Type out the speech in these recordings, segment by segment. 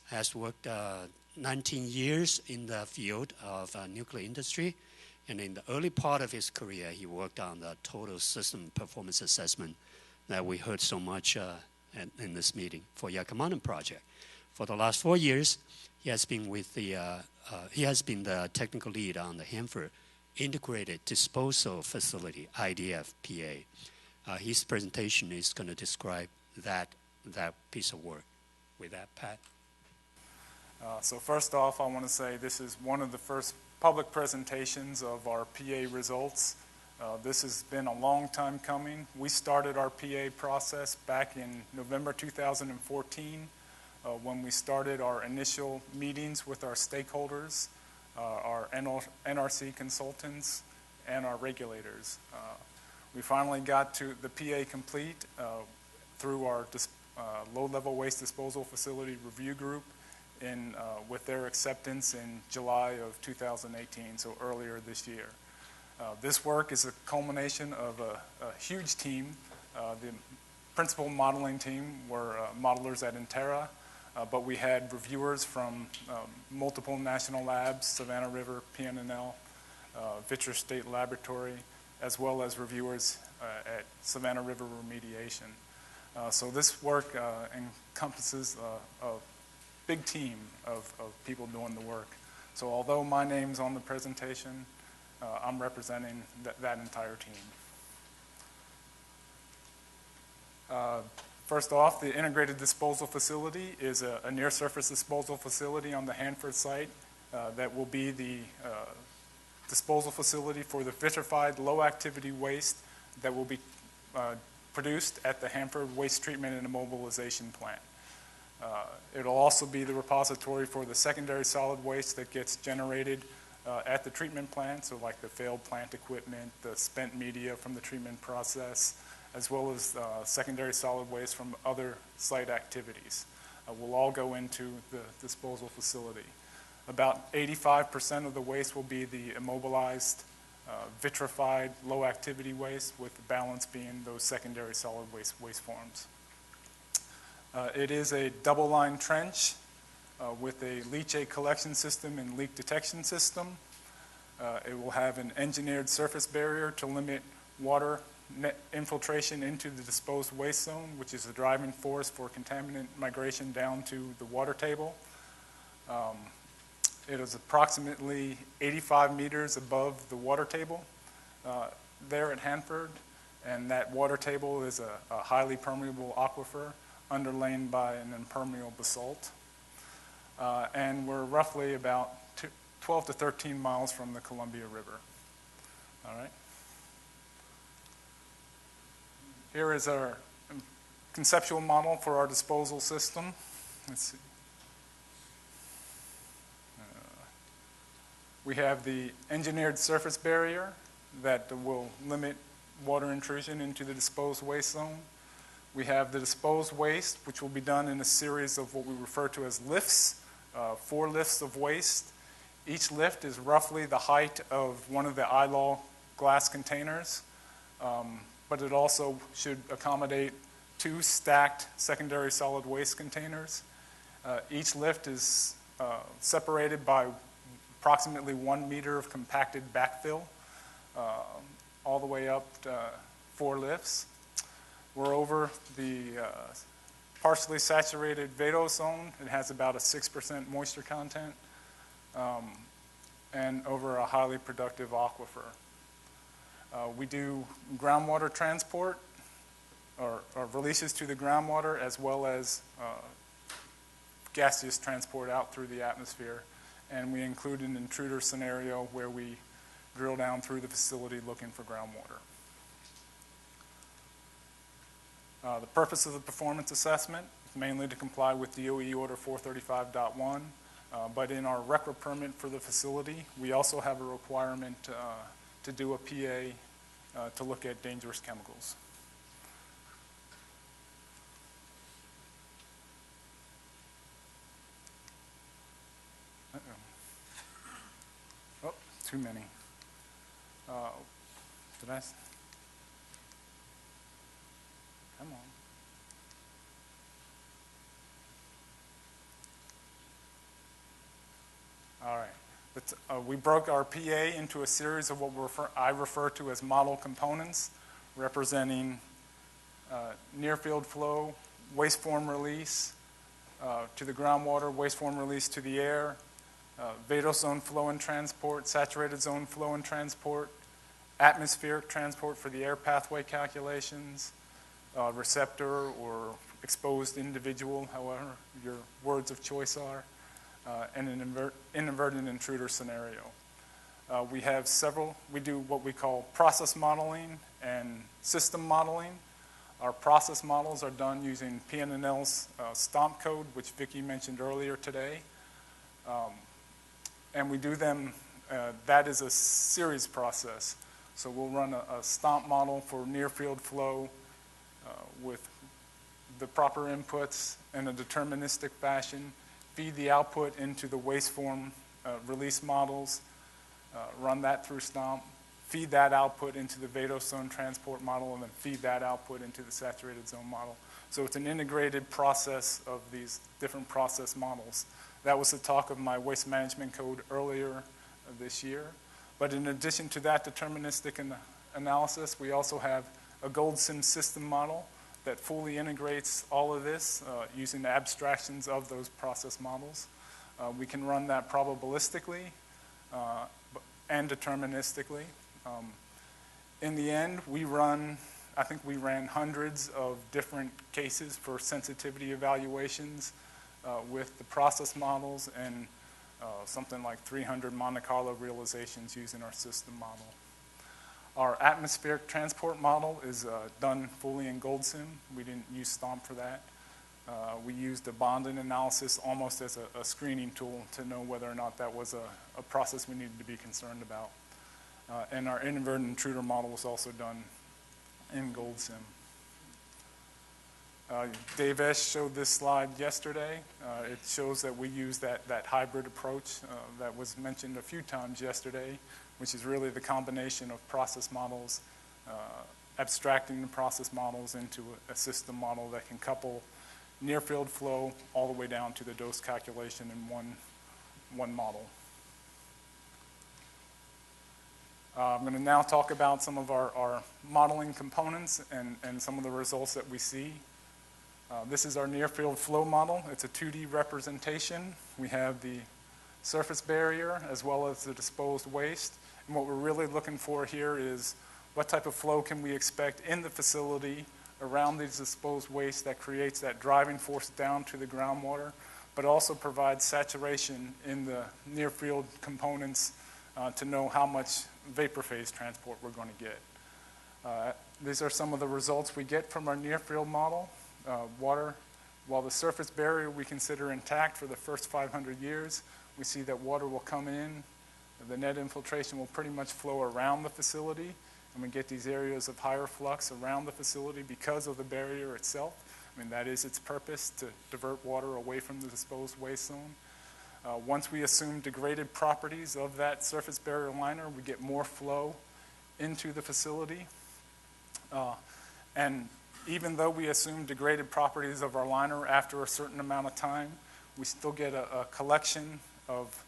has worked 19 years in the field of nuclear industry. And in the early part of his career, he worked on the total system performance assessment that we heard so much in this meeting for Yakamanan project. For the last 4 years, he has been the technical lead on the Hanford Integrated Disposal Facility, IDF-PA. His presentation is going to describe that piece of work. With that, Pat. So first off, I want to say this is one of the first public presentations of our PA results. This has been a long time coming. We started our PA process back in November 2014 when we started our initial meetings with our stakeholders, our NRC consultants, and our regulators. We finally got to the PA complete through our low-level waste disposal facility review group with their acceptance in July of 2018, so earlier this year. This work is a culmination of a huge team. The principal modeling team were modelers at Interra, but we had reviewers from multiple national labs, Savannah River, PNNL, Vitcher State Laboratory, as well as reviewers at Savannah River Remediation. So this work encompasses a big team of people doing the work. So although my name's on the presentation, I'm representing that entire team. First off, the Integrated Disposal Facility is a near-surface disposal facility on the Hanford site that will be the disposal facility for the vitrified low-activity waste that will be produced at the Hanford Waste Treatment and Immobilization Plant. It'll also be the repository for the secondary solid waste that gets generated at the treatment plant, so like the failed plant equipment, the spent media from the treatment process, as well as secondary solid waste from other site activities. Will all go into the disposal facility. About 85% of the waste will be the immobilized, vitrified, low-activity waste, with the balance being those secondary solid waste forms. It is a double-line trench with a leachate collection system and leak detection system. It will have an engineered surface barrier to limit water infiltration into the disposed waste zone, which is the driving force for contaminant migration down to the water table. It is approximately 85 meters above the water table there at Hanford, and that water table is a highly permeable aquifer underlain by an impermeable basalt. And we're roughly about 12 to 13 miles from the Columbia River. All right. Here is our conceptual model for our disposal system. Let's see. We have the engineered surface barrier that will limit water intrusion into the disposed waste zone. We have the disposed waste, which will be done in a series of what we refer to as lifts, 4 lifts of waste. Each lift is roughly the height of one of the ILAW glass containers, but it also should accommodate 2 stacked secondary solid waste containers. Each lift is separated by approximately 1 meter of compacted backfill, all the way up to 4 lifts. We're over the partially saturated vadose zone. It has about a 6% moisture content, and over a highly productive aquifer. We do groundwater transport, or releases to the groundwater, as well as gaseous transport out through the atmosphere. And we include an intruder scenario where we drill down through the facility looking for groundwater. The purpose of the performance assessment is mainly to comply with DOE Order 435.1, but in our RCRA permit for the facility, we also have a requirement to do a PA to look at dangerous chemicals. Oh, too many. Did I? Come on. We broke our PA into a series of what I refer to as model components, representing near-field flow, waste form release to the groundwater, waste form release to the air, vadose zone flow and transport, saturated zone flow and transport, atmospheric transport for the air pathway calculations, receptor or exposed individual, however your words of choice are, and an inadvertent intruder scenario. We do what we call process modeling and system modeling. Our process models are done using PNNL's STOMP code, which Vicki mentioned earlier today. And we do them, that is a series process. So we'll run a STOMP model for near-field flow with the proper inputs in a deterministic fashion, feed the output into the waste form release models, run that through STOMP, feed that output into the vadose zone transport model, and then feed that output into the saturated zone model. So it's an integrated process of these different process models. That was the talk of my waste management code earlier this year. But in addition to that deterministic analysis, we also have a GoldSim system model that fully integrates all of this using the abstractions of those process models. We can run that probabilistically and deterministically. In the end, I think we ran hundreds of different cases for sensitivity evaluations with the process models and something like 300 Monte Carlo realizations using our system model. Our atmospheric transport model is done fully in GoldSim. We didn't use STOMP for that. We used a bonding analysis almost as a screening tool to know whether or not that was a process we needed to be concerned about. And our inadvertent intruder model was also done in GoldSim. Dave Esch showed this slide yesterday. It shows that we use that hybrid approach that was mentioned a few times yesterday, which is really the combination of process models, abstracting the process models into a system model that can couple near-field flow all the way down to the dose calculation in one model. I'm going to now talk about some of our modeling components and some of the results that we see. This is our near-field flow model. It's a 2D representation. We have the surface barrier as well as the disposed waste. And what we're really looking for here is what type of flow can we expect in the facility around these disposed waste that creates that driving force down to the groundwater, but also provides saturation in the near-field components to know how much vapor phase transport we're going to get. These are some of the results we get from our near-field model. While the surface barrier we consider intact for the first 500 years, we see that water will come in, the net infiltration will pretty much flow around the facility, and we get these areas of higher flux around the facility because of the barrier itself. I mean, that is its purpose, to divert water away from the disposed waste zone. Once we assume degraded properties of that surface barrier liner, we get more flow into the facility. And even though we assume degraded properties of our liner after a certain amount of time, we still get a collection of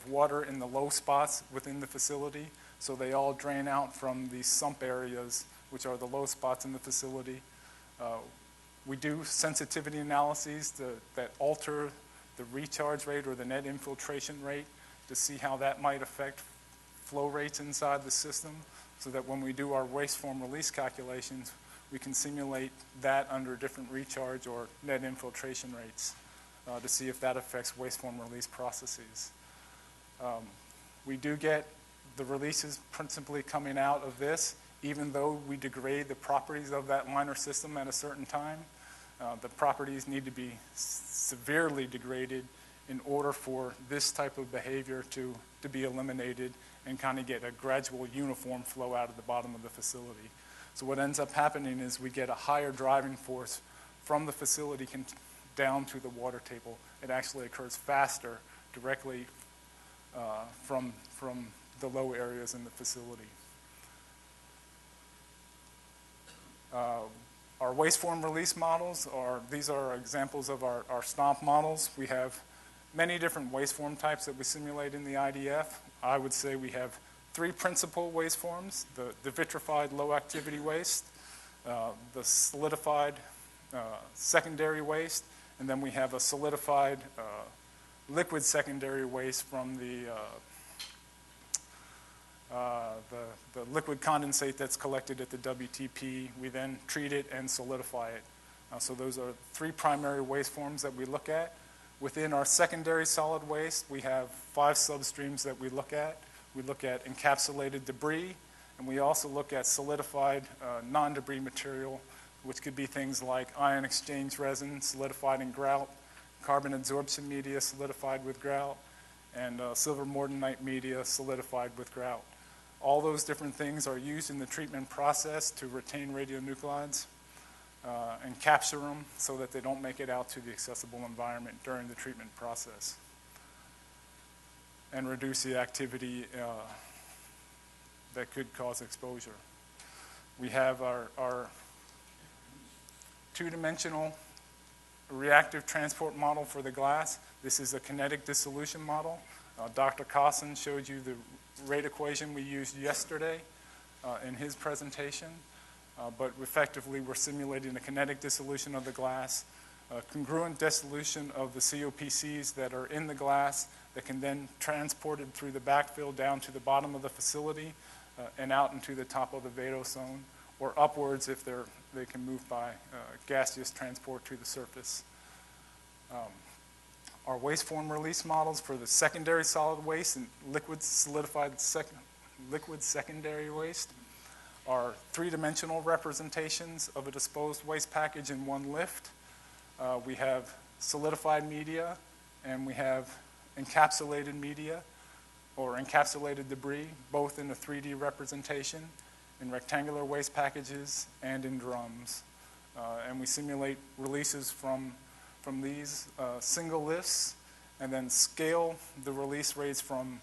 water in the low spots within the facility. So they all drain out from these sump areas, which are the low spots in the facility. We do sensitivity analyses that alter the recharge rate or the net infiltration rate to see how that might affect flow rates inside the system, so that when we do our waste form release calculations, we can simulate that under different recharge or net infiltration rates to see if that affects waste form release processes. We do get the releases principally coming out of this, even though we degrade the properties of that liner system at a certain time. The properties need to be severely degraded in order for this type of behavior to be eliminated and kind of get a gradual uniform flow out of the bottom of the facility. So what ends up happening is we get a higher driving force from the facility down to the water table. It actually occurs faster directly from the low areas in the facility. Our waste form release models these are examples of our STOMP models. We have many different wasteform types that we simulate in the IDF. I would say we have three principal wasteforms: the vitrified low-activity waste, the solidified secondary waste, and then we have a solidified liquid secondary waste from the liquid condensate that's collected at the WTP. We then treat it and solidify it. So those are three primary waste forms that we look at. Within our secondary solid waste, we have 5 substreams that we look at. We look at encapsulated debris, and we also look at solidified non-debris material, which could be things like ion exchange resin solidified in grout, carbon adsorption media solidified with grout, and silver mortonite media solidified with grout. All those different things are used in the treatment process to retain radionuclides and capture them so that they don't make it out to the accessible environment during the treatment process, and reduce the activity that could cause exposure. We have our two-dimensional reactive transport model for the glass. This is a kinetic dissolution model. Dr. Cosson showed you the rate equation we used yesterday in his presentation, but effectively we're simulating a kinetic dissolution of the glass, congruent dissolution of the COPCs that are in the glass that can then transport it through the backfill down to the bottom of the facility and out into the top of the vadose zone, or upwards if they can move by gaseous transport to the surface. Our wasteform release models for the secondary solid waste and liquid solidified liquid secondary waste are three-dimensional representations of a disposed waste package in one lift. We have solidified media, and we have encapsulated media or encapsulated debris, both in a 3D representation, in rectangular waste packages, and in drums. And we simulate releases from these single lifts, and then scale the release rates from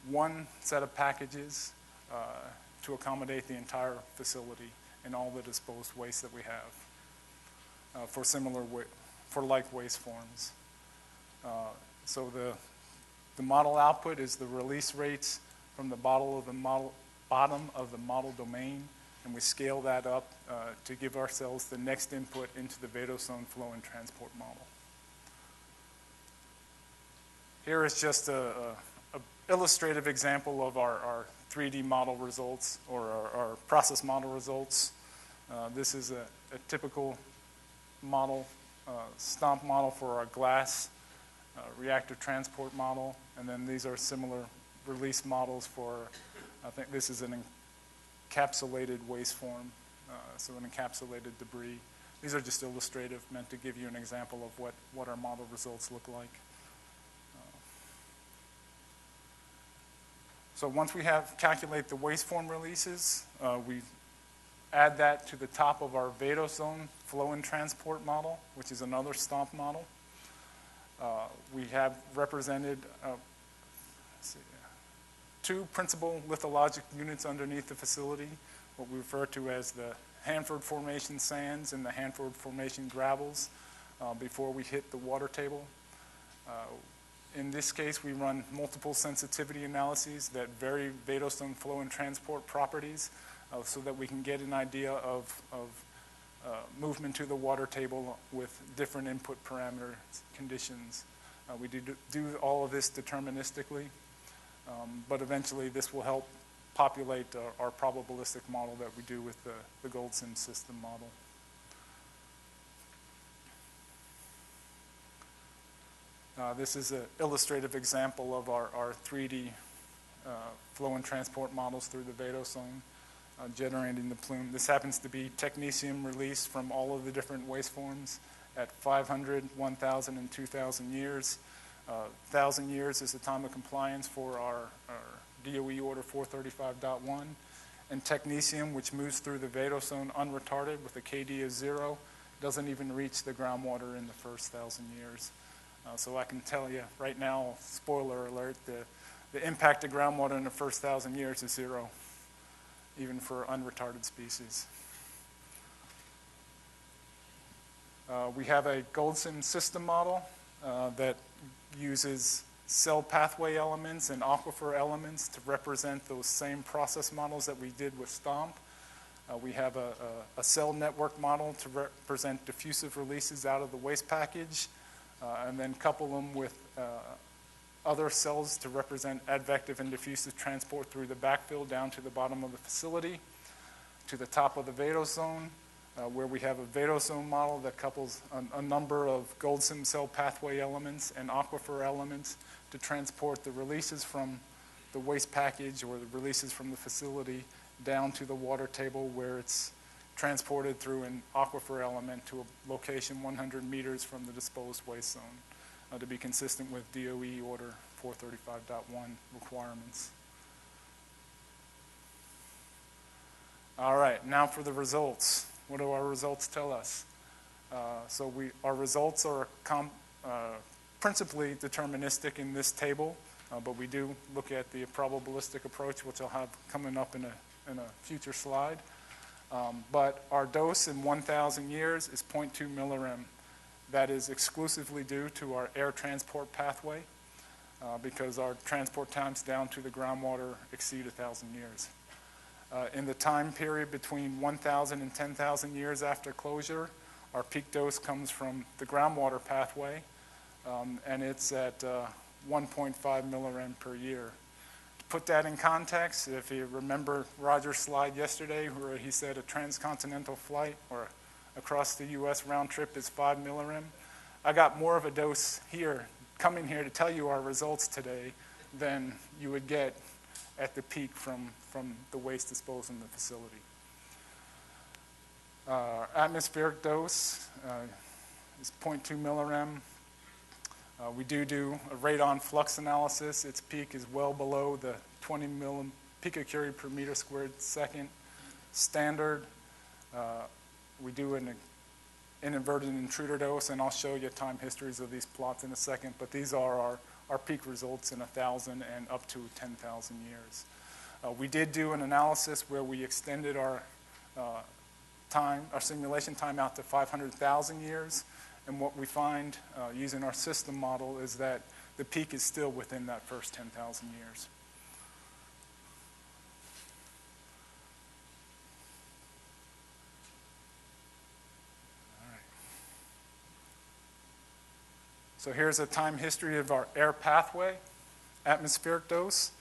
one set of packages to accommodate the entire facility and all the disposed waste that we have for like waste forms. So the model output is the release rates from the bottom of the model domain, and we scale that up to give ourselves the next input into the vadose zone flow and transport model. Here is just a illustrative example of our 3D model results, or our process model results. This is a typical model, stomp model for our glass reactive transport model, and then these are similar release models for, I think this is an encapsulated waste form, so an encapsulated debris. These are just illustrative, meant to give you an example of what our model results look like. So once we calculate the waste form releases, we add that to the top of our vadose zone flow and transport model, which is another stomp model. We have represented two principal lithologic units underneath the facility, what we refer to as the Hanford Formation sands and the Hanford Formation gravels before we hit the water table. In this case, we run multiple sensitivity analyses that vary vadose zone flow and transport properties so that we can get an idea of movement to the water table with different input parameter conditions. We do all of this deterministically, but eventually this will help populate our probabilistic model that we do with the GoldSim system model. This is an illustrative example of our 3D flow and transport models through the vadose zone, generating the plume. This happens to be technetium released from all of the different waste forms at 500, 1,000, and 2,000 years. 1,000 years is the time of compliance for our DOE Order 435.1. And technetium, which moves through the vadose zone unretarded with a KD of 0, doesn't even reach the groundwater in the first 1,000 years. So I can tell you right now, spoiler alert, the impact of groundwater in the first 1,000 years is 0, even for unretarded species. We have a GoldSim system model that uses cell pathway elements and aquifer elements to represent those same process models that we did with STOMP. We have a cell network model to represent diffusive releases out of the waste package, and then couple them with other cells to represent advective and diffusive transport through the backfill down to the bottom of the facility, to the top of the vadose where we have a vadose model that couples a number of Goldsim cell pathway elements and aquifer elements to transport the releases from the waste package or the releases from the facility down to the water table where it's transported through an aquifer element to a location 100 meters from the disposed waste zone to be consistent with DOE Order 435.1 requirements. All right, now for the results. What do our results tell us? Our results are principally deterministic in this table, but we do look at the probabilistic approach, which I'll have coming up in a future slide. But our dose in 1,000 years is 0.2 millirem. That is exclusively due to our air transport pathway because our transport times down to the groundwater exceed 1,000 years. In the time period between 1,000 and 10,000 years after closure, our peak dose comes from the groundwater pathway, and it's at 1.5 millirem per year. To put that in context, if you remember Roger's slide yesterday where he said a transcontinental flight or across the U.S. round trip is 5 millirem, I got more of a dose here, coming here to tell you our results today than you would get at the peak from the waste disposal in the facility. Atmospheric dose is 0.2 millirem. We do a radon flux analysis. Its peak is well below the 20 picocurie per meter squared second standard. We do an inverted intruder dose, and I'll show you time histories of these plots in a second, but these are our peak results in 1,000 and up to 10,000 years. We did do an analysis where we extended our simulation time out to 500,000 years, and what we find using our system model is that the peak is still within that first 10,000 years. So here's a time history of our air pathway, atmospheric dose.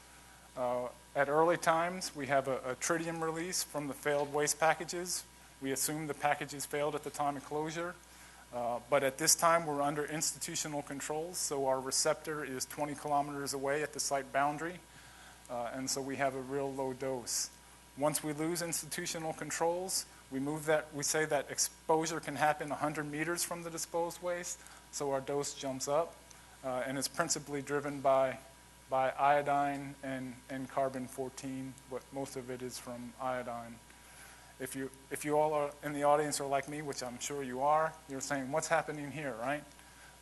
At early times, we have a tritium release from the failed waste packages. We assume the packages failed at the time of closure. But at this time, we're under institutional controls, so our receptor is 20 kilometers away at the site boundary, and so we have a real low dose. Once we lose institutional controls, we say that exposure can happen 100 meters from the disposed waste, so our dose jumps up, and it's principally driven by iodine and carbon-14, but most of it is from iodine. If you all are in the audience are like me, which I'm sure you are, you're saying, what's happening here, right?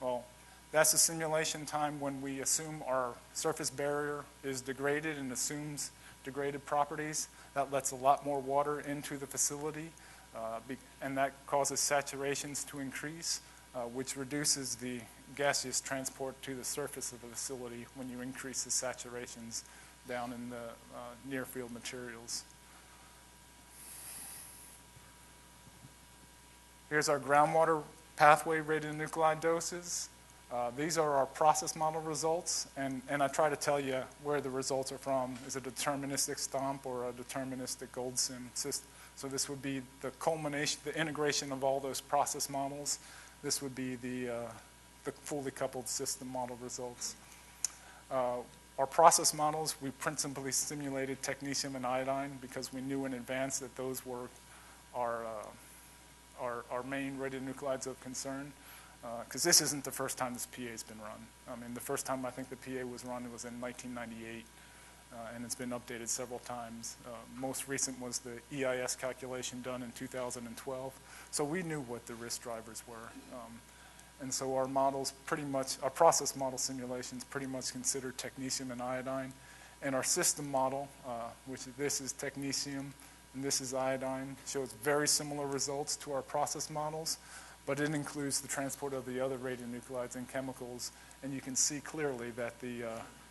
Well, that's the simulation time when we assume our surface barrier is degraded and assumes degraded properties. That lets a lot more water into the facility, and that causes saturations to increase, which reduces the gaseous transport to the surface of the facility when you increase the saturations down in the near-field materials. Here's our groundwater pathway radionuclide doses. These are our process model results, and I try to tell you where the results are from. Is it a deterministic STOMP or a deterministic Goldsim system? So this would be the culmination, the integration of all those process models. This would be the fully coupled system model results. Our process models, we principally simulated technetium and iodine because we knew in advance that those were our main radionuclides of concern, because this isn't the first time this PA has been run. I mean, the first time I think the PA was run was in 1998, and it's been updated several times. Most recent was the EIS calculation done in 2012, so we knew what the risk drivers were. And so our models our process model simulations pretty much consider technetium and iodine, and our system model, this is technetium, and this is iodine, shows very similar results to our process models, but it includes the transport of the other radionuclides and chemicals, and you can see clearly that the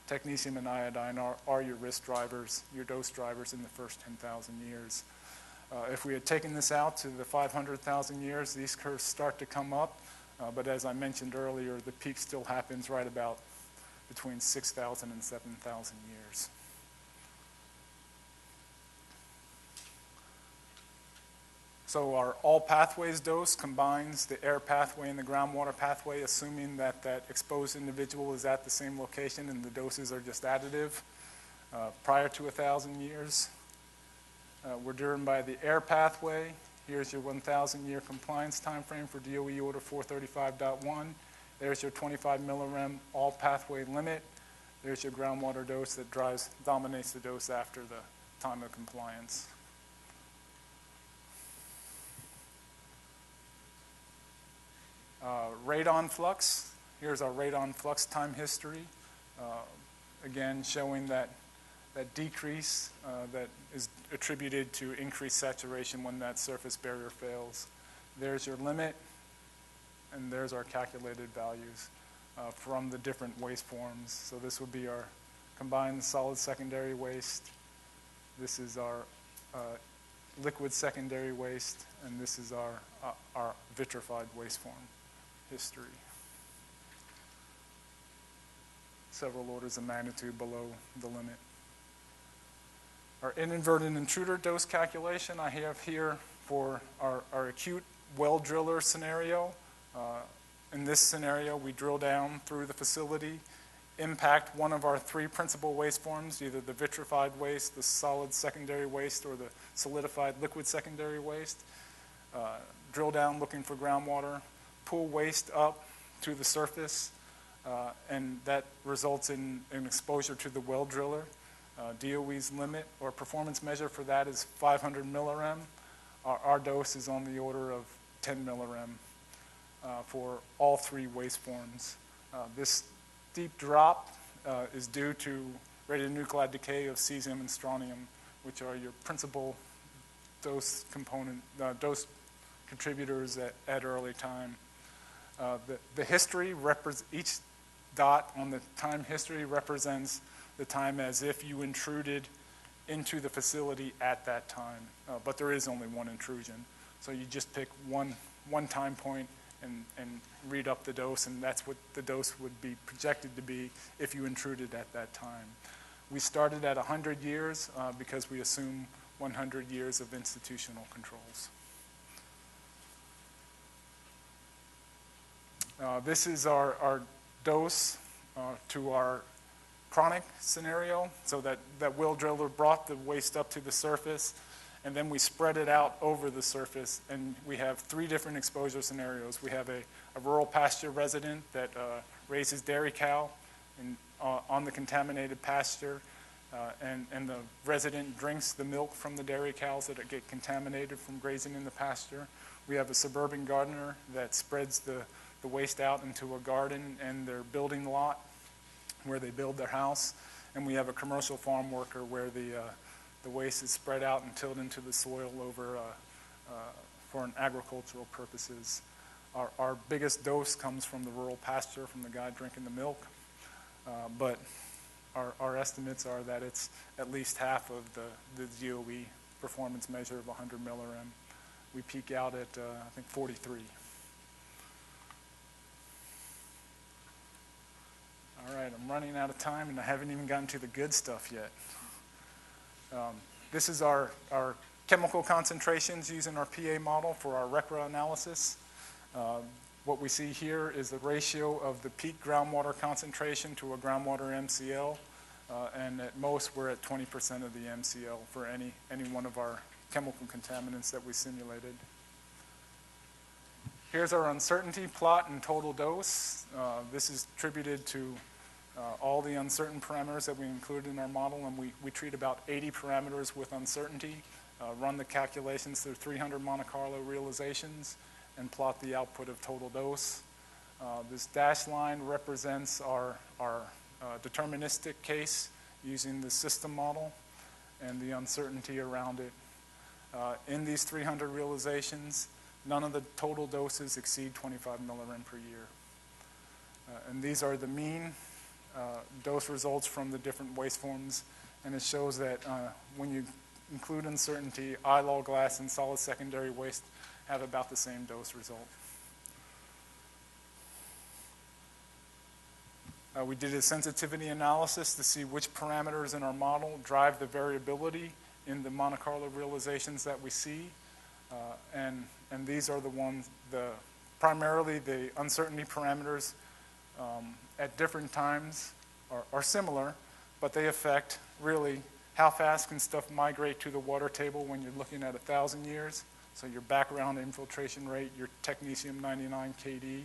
technetium and iodine are your risk drivers, your dose drivers in the first 10,000 years. If we had taken this out to the 500,000 years, these curves start to come up, but as I mentioned earlier, the peak still happens right about between 6,000 and 7,000 years. So our all pathways dose combines the air pathway and the groundwater pathway, assuming that that exposed individual is at the same location and the doses are just additive prior to 1,000 years. We're driven by the air pathway. Here's your 1,000-year compliance time frame for DOE Order 435.1. There's your 25 millirem all pathway limit. There's your groundwater dose that dominates the dose after the time of compliance. Radon flux. Here's our radon flux time history. Again, showing that decrease that is attributed to increased saturation when that surface barrier fails. There's your limit, and there's our calculated values from the different waste forms. So this would be our combined solid secondary waste. This is our liquid secondary waste, and this is our vitrified waste form history. Several orders of magnitude below the limit. Our inadvertent intruder dose calculation I have here for our acute well driller scenario. In this scenario, we drill down through the facility, impact one of our three principal waste forms, either the vitrified waste, the solid secondary waste, or the solidified liquid secondary waste. Drill down looking for groundwater, pull waste up to the surface, and that results in an exposure to the well driller. DOE's limit or performance measure for that is 500 millirem. Our dose is on the order of 10 millirem for all three waste forms. This steep drop is due to radionuclide decay of cesium and strontium, which are your principal dose contributors at early time. The history, each dot on the time history represents the time as if you intruded into the facility at that time. But there is only one intrusion. So you just pick one time point and read up the dose, and that's what the dose would be projected to be if you intruded at that time. We started at 100 years because we assume 100 years of institutional controls. This is our dose to our chronic scenario. So that well driller brought the waste up to the surface, and then we spread it out over the surface, and we have three different exposure scenarios. We have a rural pasture resident that raises dairy cow on the contaminated pasture, and the resident drinks the milk from the dairy cows that get contaminated from grazing in the pasture. We have a suburban gardener that spreads the waste out into a garden and their building lot where they build their house. And we have a commercial farm worker where the waste is spread out and tilled into the soil over for agricultural purposes. Our biggest dose comes from the rural pasture, from the guy drinking the milk. But our estimates are that it's at least half of the DOE performance measure of 100 millirem. We peak out at, I think, 43. All right, I'm running out of time, and I haven't even gotten to the good stuff yet. This is our chemical concentrations using our PA model for our RECRA analysis. What we see here is the ratio of the peak groundwater concentration to a groundwater MCL, and at most we're at 20% of the MCL for any one of our chemical contaminants that we simulated. Here's our uncertainty plot and total dose. This is attributed to all the uncertain parameters that we include in our model, and we treat about 80 parameters with uncertainty, run the calculations through 300 Monte Carlo realizations, and plot the output of total dose. This dashed line represents our deterministic case using the system model and the uncertainty around it. In these 300 realizations, none of the total doses exceed 25 millirem per year. And these are the mean dose results from the different waste forms, and it shows that when you include uncertainty, eye-law glass and solid secondary waste have about the same dose result. We did a sensitivity analysis to see which parameters in our model drive the variability in the Monte Carlo realizations that we see. And these are the ones, primarily the uncertainty parameters at different times are similar, but they affect really how fast can stuff migrate to the water table when you're looking at 1,000 years. So your background infiltration rate, your technetium-99 KD,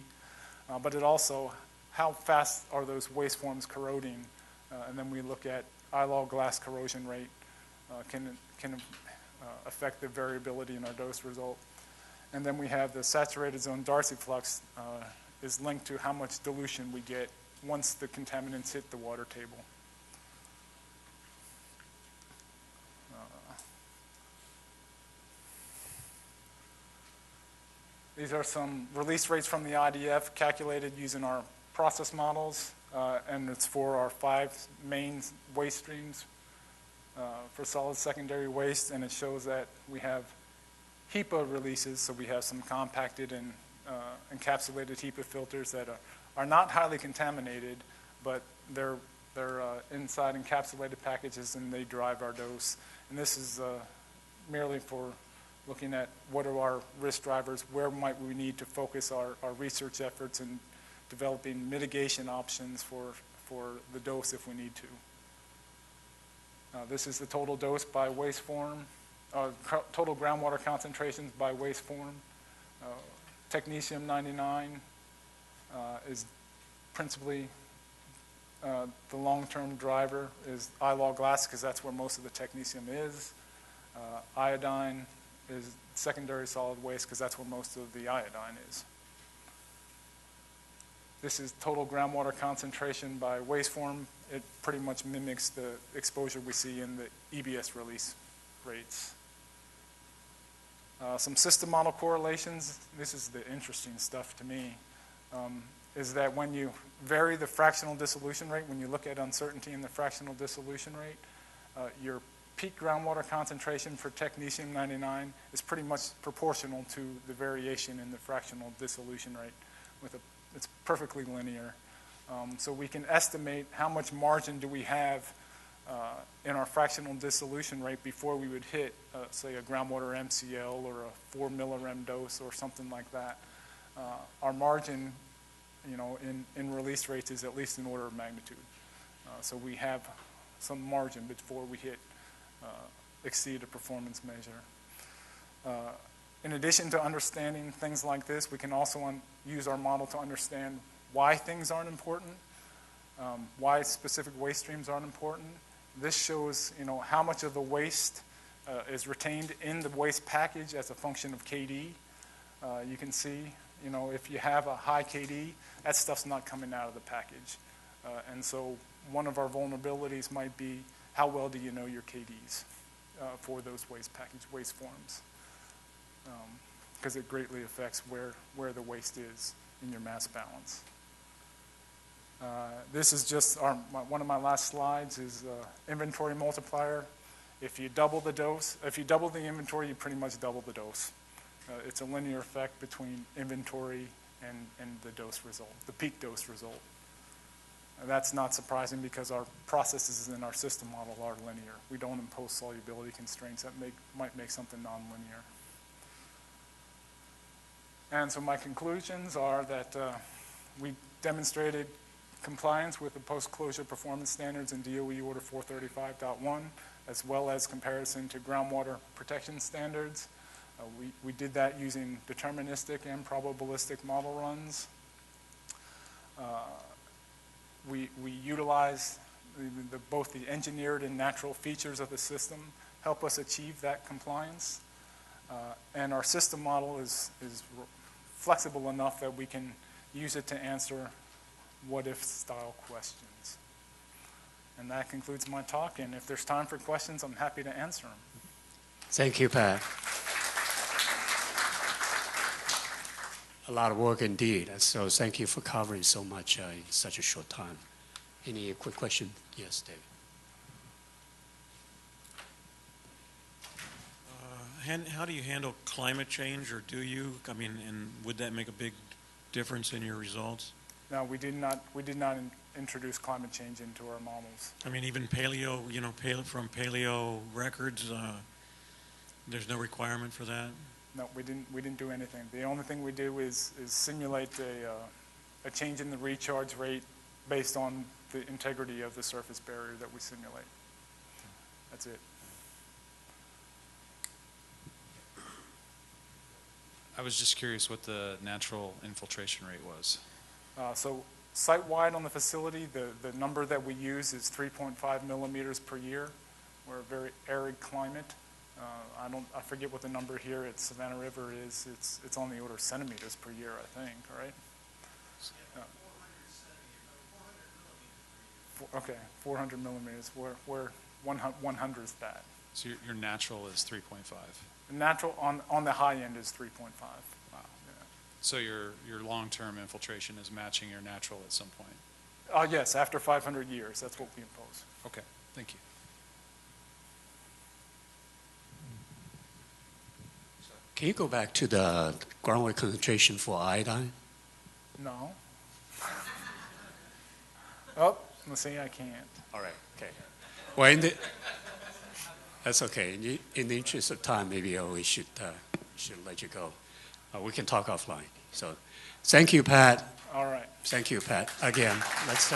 but it also, how fast are those waste forms corroding? And then we look at eye-law glass corrosion rate can affect the variability in our dose result. And then we have the saturated zone Darcy flux is linked to how much dilution we get once the contaminants hit the water table. These are some release rates from the IDF calculated using our process models, and it's for our 5 main waste streams for solid secondary waste, and it shows that we have HEPA releases, so we have some compacted and encapsulated HEPA filters that are not highly contaminated, but they're inside encapsulated packages and they drive our dose. And this is merely for looking at what are our risk drivers, where might we need to focus our research efforts in developing mitigation options for the dose if we need to. This is the total dose by waste form, total groundwater concentrations by waste form. Technetium-99 is principally the long-term driver is eye-law glass because that's where most of the technetium is. Iodine is secondary solid waste because that's where most of the iodine is. This is total groundwater concentration by waste form. It pretty much mimics the exposure we see in the EBS release rates. Some system model correlations, this is the interesting stuff to me, is that when you vary the fractional dissolution rate, when you look at uncertainty in the fractional dissolution rate, your peak groundwater concentration for technetium-99 is pretty much proportional to the variation in the fractional dissolution rate. It's perfectly linear. So we can estimate how much margin do we have in our fractional dissolution rate before we would hit, say, a groundwater MCL or a 4 millirem dose or something like that. Our margin, in release rates is at least an order of magnitude. So we have some margin before we exceed a performance measure. In addition to understanding things like this, we can also use our model to understand why things aren't important, why specific waste streams aren't important. This shows, how much of the waste is retained in the waste package as a function of KD. You can see, if you have a high KD, that stuff's not coming out of the package. And so one of our vulnerabilities might be, how well do you know your KDs for those waste forms? Because it greatly affects where the waste is in your mass balance. This is just one of my last slides is inventory multiplier. If you double the dose, if you double the inventory, you pretty much double the dose. It's a linear effect between inventory and the dose result, the peak dose result. And that's not surprising because our processes in our system model are linear. We don't impose solubility constraints that might make something nonlinear. And so my conclusions are that we demonstrated compliance with the post-closure performance standards in DOE Order 435.1, as well as comparison to groundwater protection standards. We did that using deterministic and probabilistic model runs. We utilize both the engineered and natural features of the system help us achieve that compliance. And our system model is flexible enough that we can use it to answer what-if style questions. And that concludes my talk, and if there's time for questions, I'm happy to answer them. Thank you, Pat. a lot of work indeed. So thank you for covering so much in such a short time. Any quick question? Yes, David. How do you handle climate change, or do you? I mean, and would that make a big difference in your results? No, we did not introduce climate change into our models. I mean, even paleo, from paleo records, there's no requirement for that? No, we didn't do anything. The only thing we do is simulate a change in the recharge rate based on the integrity of the surface barrier that we simulate. That's it. I was just curious what the natural infiltration rate was. So site-wide on the facility, the number that we use is 3.5 millimeters per year. We're a very arid climate. I forget what the number here at Savannah River is. It's on the order of centimeters per year, I think, right? Okay, 400 millimeters. We're 100th that. So your natural is 3.5. Natural on the high end is 3.5. Wow. Yeah. So your long-term infiltration is matching your natural at some point? Yes, after 500 years, that's what we impose. Okay, thank you. Can you go back to the groundwater concentration for iodine? No. Oh, let's see, I can't. All right, okay. Well, that's okay. In the interest of time, maybe we should let you go. We can talk offline. So thank you, Pat. All right. Thank you, Pat. Again, let's...